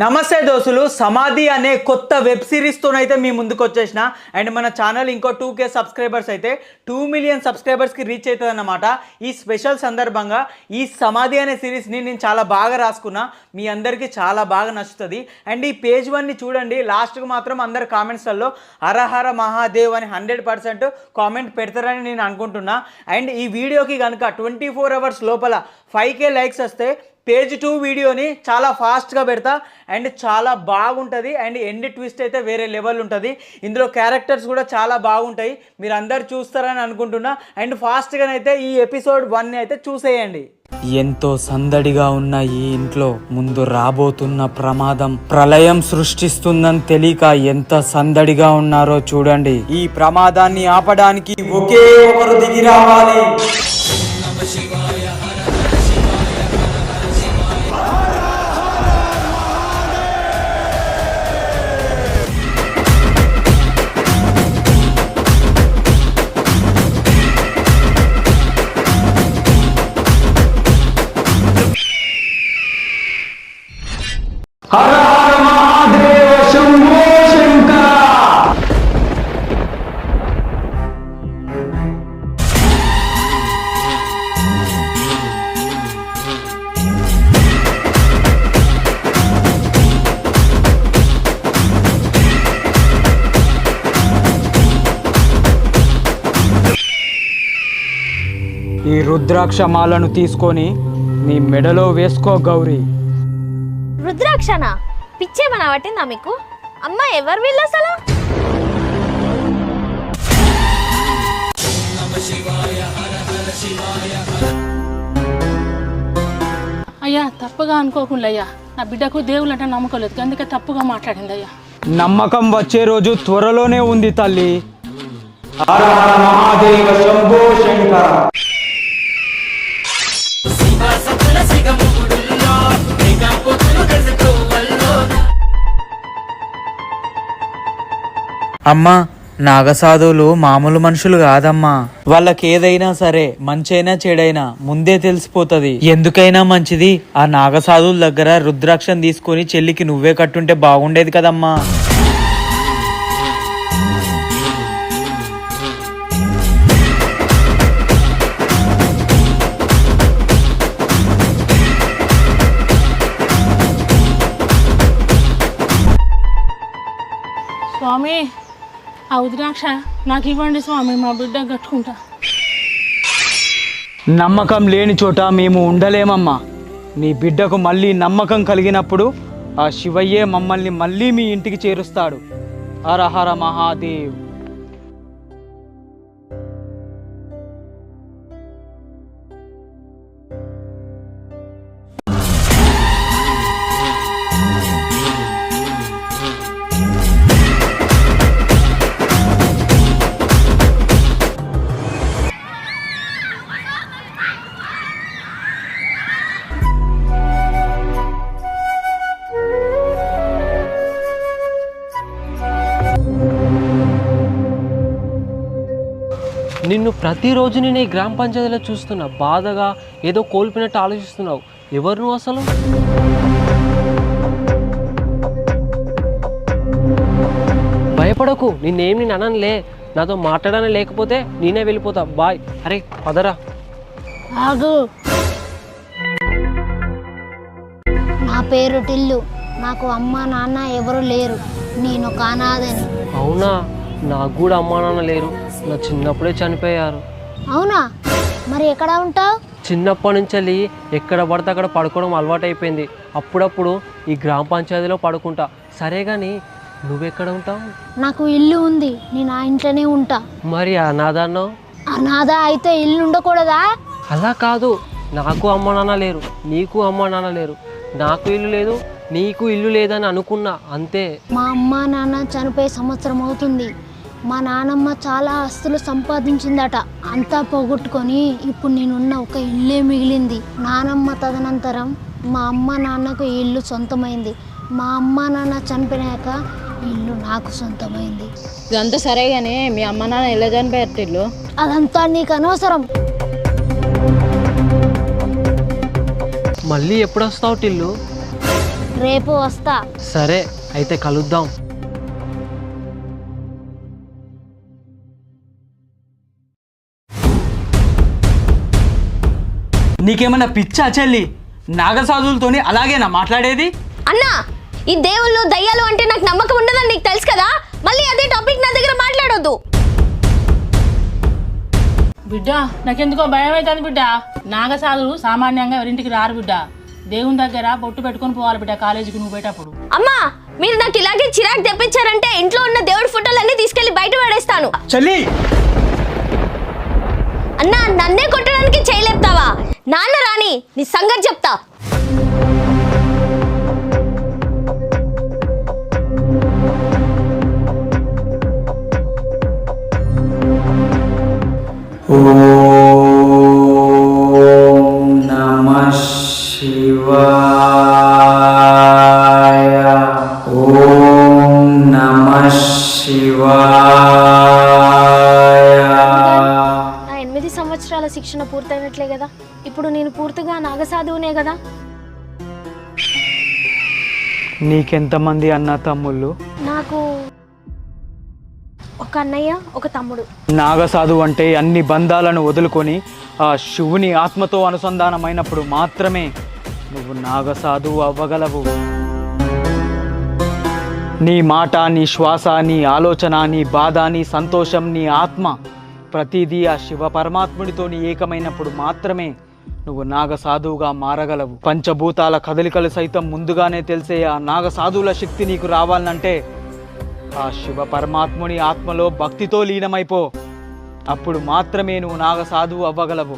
నమస్తే దోస్తులు, సమాధి అనే కొత్త వెబ్ సిరీస్తోనైతే మీ ముందుకు వచ్చేసిన. అండ్ మన ఛానల్ ఇంకో 2K సబ్స్క్రైబర్స్ అయితే 2 మిలియన్ సబ్స్క్రైబర్స్కి రీచ్ అవుతుంది అన్నమాట. ఈ స్పెషల్ సందర్భంగా ఈ సమాధి అనే సిరీస్ని నేను చాలా బాగా రాసుకున్నా, మీ అందరికీ చాలా బాగా నచ్చుతుంది. అండ్ ఈ పేజ్ 1ని చూడండి, లాస్ట్కి మాత్రం అందరు కామెంట్స్లలో హరహర మహాదేవ్ అని 100% కామెంట్ పెడతారని నేను అనుకుంటున్నా. అండ్ ఈ వీడియోకి కనుక 24 అవర్స్ లోపల 5K లైక్స్ వస్తే పేజ్ 2 వీడియోని చాలా ఫాస్ట్గా పెడతా అండ్ చాలా బాగుంటుంది. అండ్ ఎండ్ ట్విస్ట్ అయితే వేరే లెవెల్ ఉంటుంది. ఇందులో క్యారెక్టర్స్ కూడా చాలా బాగుంటాయి, మీరు అందరు చూస్తారని అనుకుంటున్నా. అండ్ ఫాస్ట్గానైతే ఈ ఎపిసోడ్ 1ని అయితే చూసేయండి. ఎంతో సందడిగా ఉన్న ఈ ఇంట్లో ముందు రాబోతున్న ప్రమాదం ప్రళయం సృష్టిస్తుందని తెలియక ఎంత సందడిగా ఉన్నారో చూడండి. ఈ ప్రమాదాన్ని ఆపడానికి ఒకే ఒకరు దిగి రావాలి. హర హర మహాదేవ శంభో శంకర. ఈ రుద్రాక్ష మాలను తీసుకొని నీ మెడలో వేసుకో గౌరీ. రుద్రాక్షణ పిచ్చేమన్నా పట్టిందా మీకు? అమ్మ ఎవరు వీళ్ళు అసలు? అయ్యా తప్పుగా అనుకోకుండా అయ్యా, నా బిడ్డకు దేవుళ్ళు అంటే నమ్మకం లేదు, అందుకే తప్పుగా మాట్లాడింది అయ్యా. నమ్మకం వచ్చే రోజు త్వరలోనే ఉంది తల్లి. హర హర మహాదేవ శంభో శంకర. అమ్మా, నాగసాధువులు మామూలు మనుషులు కాదమ్మా. వాళ్ళకి ఏదైనా సరే, మంచైనా చెడైనా ముందే తెలిసిపోతుంది. ఎందుకైనా మంచిది ఆ నాగసాధువుల దగ్గర రుద్రాక్షం తీసుకొని చెల్లికి నువ్వే కట్టుంటే బాగుండేది కదమ్మా. స్వామి, ఆ రుద్రాక్ష నాకు ఇవ్వండి స్వామి, మా బిడ్డ కట్టుకుంటా. నమ్మకం లేని చోట మేము ఉండలేమమ్మా. నీ బిడ్డకు మళ్ళీ నమ్మకం కలిగినప్పుడు ఆ శివయ్యే మమ్మల్ని మళ్ళీ మీ ఇంటికి చేరుస్తాడు. హర హర మహాదేవ్. నిన్ను ప్రతిరోజు నేను ఈ గ్రామ పంచాయతీలో చూస్తున్నా, బాధగా ఏదో కోల్పోయినట్టు ఆలోచిస్తున్నావు. ఎవరు నువ్వు అసలు? భయపడకు, నిన్నేం నేను అననులే. నాతో మాట్లాడని లేకపోతే నేనే వెళ్ళిపోతా. బాయ్. అరే పదరా. ఆగు. నా పేరు టిల్లు, నాకు అమ్మ నాన్న ఎవరు లేరు, నేను ఒక అనాథని. అవునా? నాకు కూడా అమ్మా నాన్న లేరు, నా చిన్నప్పుడే చనిపోయారు. అవునా? మరి ఎక్కడ ఉంటావు? చిన్నప్పటి నుంచి వెళ్ళి ఎక్కడ పడితే అక్కడ పడుకోవడం అలవాటు అయిపోయింది. అప్పుడప్పుడు ఈ గ్రామ పంచాయతీలో పడుకుంటా. సరే కానీ నువ్వెక్కడ ఉంటావు? నాకు ఇల్లు ఉంది, నేను ఆ ఇంట్లోనే ఉంటా. మరి అనాథ అన్నావు? అనాథ అయితే ఇల్లు ఉండకూడదా? అలా కాదు, నాకు అమ్మ నాన్న లేరు, నీకు అమ్మ నాన్న లేరు, నాకు ఇల్లు లేదు, నీకు ఇల్లు లేదని అనుకున్నా, అంతే. మా అమ్మ నాన్న చనిపోయే సంవత్సరం అవుతుంది. మా నానమ్మ చాలా ఆస్తులు సంపాదించిందట, అంతా పోగొట్టుకొని ఇప్పుడు నేనున్న ఒక ఇల్లే మిగిలింది. నానమ్మ తదనంతరం మా అమ్మ నాన్నకు ఈ ఇల్లు సొంతమైంది. మా అమ్మ నాన్న చనిపోయాక ఇల్లు నాకు సొంతమైంది. ఇదంతా సరే కానీ మీ అమ్మ నాన్న ఎలా చనిపోయారు ఇల్లు? అదంతా నీకు అనవసరం. మళ్ళీ ఎప్పుడు వస్తావు టిల్లు? రేపు వస్తా. సరే అయితే కలుద్దాం. నీకేమన్నా పిచ్చా చెల్లి? నాగసాధువులతోని అలాగేనా మాట్లాడేది? అన్నా, ఈ దేవుళ్ళు దయ్యాలు అంటే నాకు నమ్మకం ఉండదని నీకు తెలుసు కదా, మళ్ళీ అదే టాపిక్ నా దగ్గర మాట్లాడొద్దు. బిడ్డ నాకెందుకో భయం అవుతుంది బిడ్డ. నాగసాధులు సామాన్యంగా ఎవరింటికి రారు బిడ్డ. దేవుని దగ్గర బొట్టు పెట్టుకొని పోవాలి బిడ్డ కాలేజీకి నువ్వు పోయేటప్పుడు. అమ్మా, మీరు నాకు ఇలాగే చిరాకు తెప్పించారంటే ఇంట్లో ఉన్న దేవుడి ఫోటోలన్నీ తీసుకెళ్లి బయట పడేస్తాను. చెల్లి అన్నా, నన్నే కొట్టడానికి చేయలేపుతావా? నాన్న రాని నీ సంగతి చెప్తా. ఓం నమః శివాయ. ఓం నమః శివాయ. నా 8 సంవత్సరాల శిక్షణ పూర్తయినట్లే కదా. ఇప్పుడు నేను పూర్తిగా నాగసాధువునే కదా. నీకెంతమంది అన్న తమ్ముళ్ళు? నాకు ఒక అన్నయ్య, ఒక తమ్ముడు. నాగసాధు అంటే అన్ని బంధాలను వదులుకొని ఆ శివుని ఆత్మతో అనుసంధానమైనప్పుడు మాత్రమే నువ్వు నాగసాధు అవ్వగలవు. నీ మాట, నీ శ్వాస, నీ ఆలోచన, నీ బాధ, నీ సంతోషం, నీ ఆత్మ ప్రతిదీ ఆ శివ పరమాత్ముడితో నీ ఏకమైనప్పుడు మాత్రమే నువ్వు నాగసాధువుగా మారగలవు. పంచభూతాల కదలికలు సైతం ముందుగానే తెలిసే ఆ నాగసాధువుల శక్తి నీకు రావాలంటే ఆ శివ పరమాత్ముని ఆత్మలో భక్తితో లీనమైపో. అప్పుడు మాత్రమే నువ్వు నాగసాధువు అవ్వగలవు.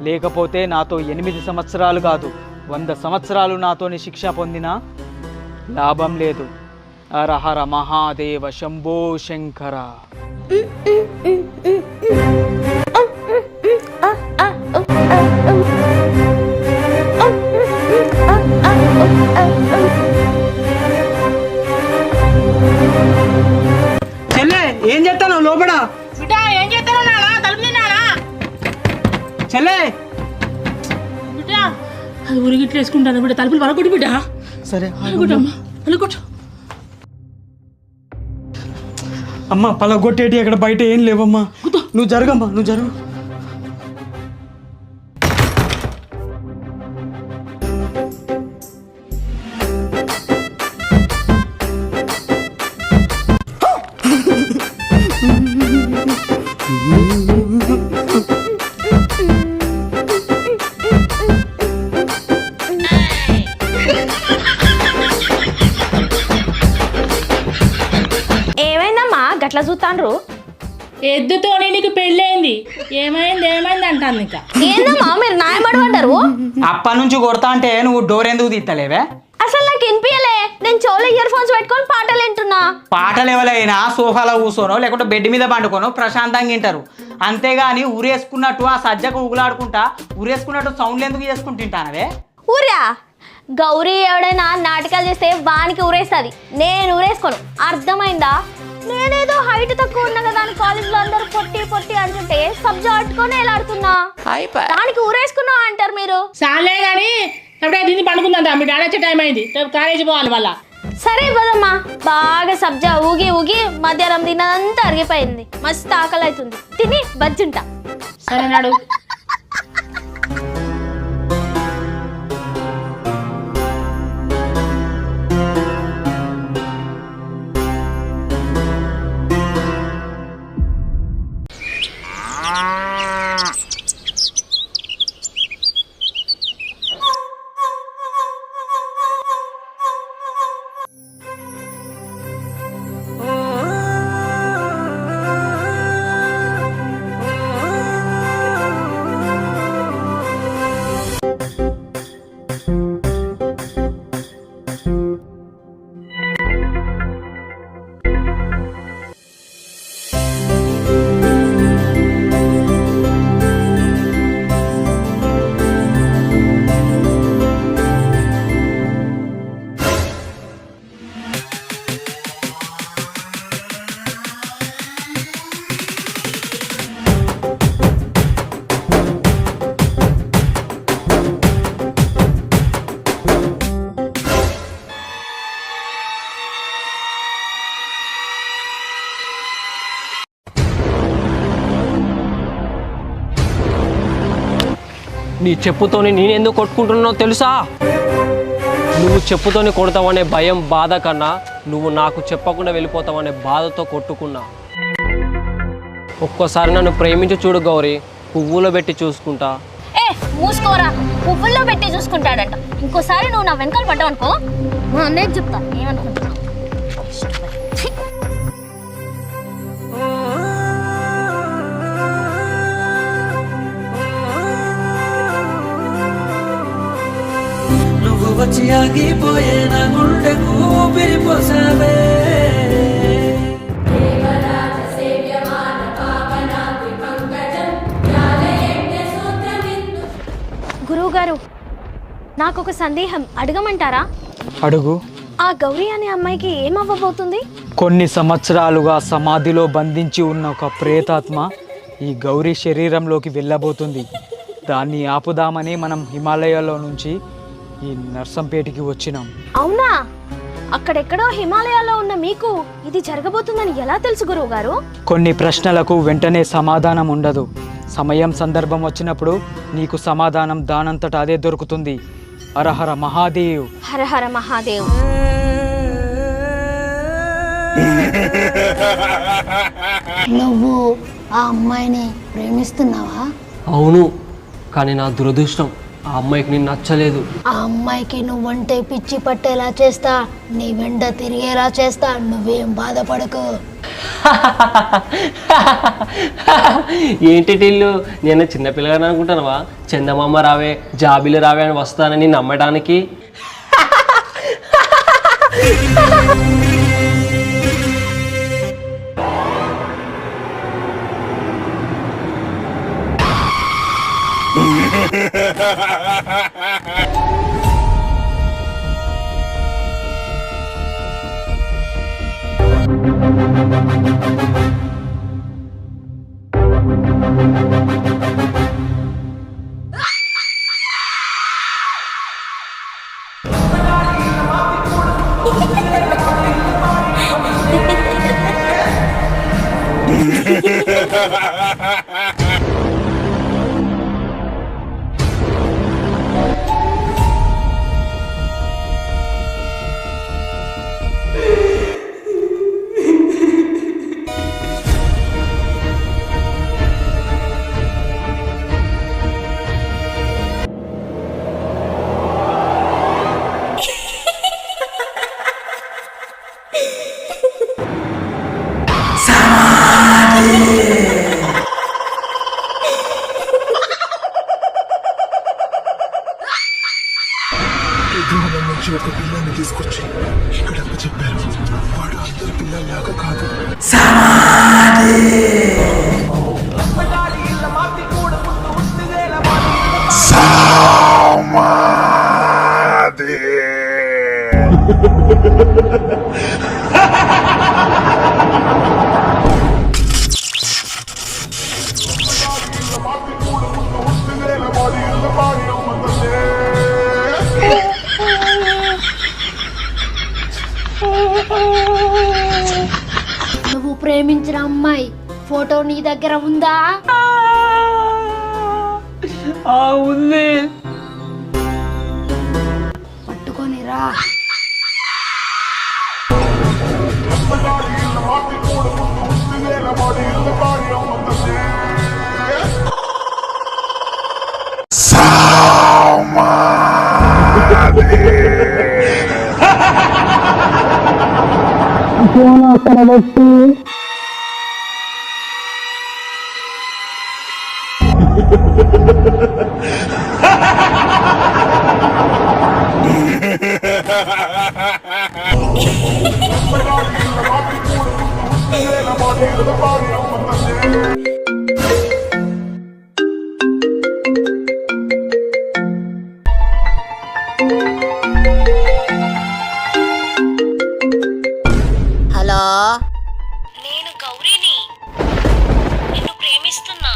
లేకపోతే నాతో 8 సంవత్సరాలు కాదు 100 సంవత్సరాలు నాతోని శిక్ష పొందినా లాభం లేదు. హరహర మహాదేవ శంభో శంకర. చెల్లె ఏం చేస్తాను లోపల? బిడ్డ ఏం చేస్తాను నానా? తలుపు తిన్నానా? చెల్లె బిడ్డ అది ఉరిగిట్లు వేసుకుంటాను బిడ్డ. తలుపులు వరకొట్టు బిడ్డ. సరే వరకొట్టమ్మా, వరకొట్టు. అమ్మ పలగొట్టేటి అక్కడ బయట ఏం లేవమ్మా. నువ్వు జరగమ్మా, నువ్వు జరుగు. ఏమైందమ్మా గట్లా చూస్తాండ్రు? ఎద్దుతోనే నీకు పెళ్ళైంది. ఏమైంది ఏమైంది అంటాను ఇంకా. ఏందమ్మా మీరు న్యాయపడమంటారు? అప్పటి నుంచి కొడతా అంటే నువ్వు డోర్ ఎందుకు తీస్తలేవే? అసలు నాకు వినిపించలే. నేను చెవులో ఇయర్ ఫోన్స్ పెట్టుకొని పాటలు వింటున్నా. పాటలు ఎవరైనా సోఫాలో కూర్చోనో లేకుంటే బెడ్ మీద పండుకోనో ప్రశాంతంగా వింటారు. అంతేగాని ఊరేసుకున్నట్టు ఆ సజ్జకు ఊగులాడుకుంటా ఊరేసుకున్నట్టు సౌండ్లు ఎందుకు చేసుకుంటుంటానవే? ఊరా గౌరీ ఎవడైనా నాటకాలు చేస్తే వానికి ఊరేస్తుంది, నేను ఊరేసుకోను. అర్థమైందా? నేనేదో హైట్ తక్కువ ఉన్నా కదా అని కాలేజ్లో అందరూ పొట్టి పొట్టి అంటుంటే సబ్జా అట్టుకొని ఎలాడుతున్నా, దానికి ఊరేసుకున్నా అంటారు మీరు. సాలే కానీ ఎప్పుడే దీన్ని పండుకుందా? మీ డాడీ వచ్చే టైం అయింది, రేపు కాలేజీ పోవాలి మళ్ళా. సరే పదమ్మా. బాగా సబ్జా ఊగి ఊగి మధ్యాహ్నం తిన్నదంతా అరిగిపోయింది. మస్తు ఆకలి అవుతుంది, తిని బజ్జుంటా. సరే నాడు. నీ చెప్పుతోని నేనెందుకు కొట్టుకుంటున్నానో తెలుసా? నువ్వు చెప్పుతోని కొడతావనే భయం బాధ కన్నా నువ్వు నాకు చెప్పకుండా వెళ్ళిపోతావనే బాధతో కొట్టుకున్నా. ఒక్కోసారి నన్ను ప్రేమించి చూడు గౌరీ, పువ్వులో పెట్టి చూసుకుంటా. ఏ మూసుకోరా, పువ్వుల్లో పెట్టి చూసుకుంటాడంట. ఇంకోసారి నువ్వు నా వెనకాల పడ్డావు అనుకో, మా అన్నయ్యకి చెప్తా ఏమనుకుంటున్నావు. నువ్వు వచ్చి ఆగిపోయే నా గుండెకు ఊపిరిపోసావే. గురువుగారు, నాకు ఒక సందేహం, అడగమంటారా? అడుగు. ఆ గౌరీ అనే అమ్మాయికి ఏమవ్వబోతుంది? కొన్ని సంవత్సరాలుగా సమాధిలో బంధించి ఉన్న ఒక ప్రేతాత్మ ఈ గౌరీ శరీరంలోకి వెళ్ళబోతుంది. దాన్ని ఆపుదామని మనం హిమాలయాల్లో నుంచి ఈ నర్సంపేటకి వచ్చినాం. అవునా? అక్కడెక్కడో హిమాలయాల్లో ఉన్న మీకు ఇది జరగబోతుందని ఎలా తెలుసు గురువు గారు? కొన్ని ప్రశ్నలకు వెంటనే సమాధానం ఉండదు. సమయం సందర్భం వచ్చినప్పుడు నీకు సమాధానం దానంతట అదే దొరుకుతుంది. హరహర మహాదేవ్. హరహర మహాదేవ్. నువ్వు ఆ అమ్మాయిని ప్రేమిస్తున్నావా? అవును, కానీ నా దురదృష్టం ఆ అమ్మాయికి నేను నచ్చలేదు. ఆ అమ్మాయికి నువ్వంటే పిచ్చి పట్టేలా చేస్తా, నీ వెంట తిరిగేలా చేస్తా. నువ్వేం బాధపడకు. ఏంటి టిల్లు, నేను చిన్నపిల్లగాని అనుకుంటానవా? చందమామ రావే, జాబిలు రావే అని వస్తానని నమ్మడానికి. దూరం నుంచి ఒక పిల్లని తీసుకొచ్చి ఇక్కడ చెప్పారు. వాడు అందరి పిల్లల్లాగా కాదు. నువ్వు ప్రేమించిన అమ్మాయి ఫోటో నీ దగ్గర ఉందా? ఉంది. పట్టుకొని రా. అక్కడ పెట్టి హలో, నేను గౌరీని, నిన్ను ప్రేమిస్తున్నా.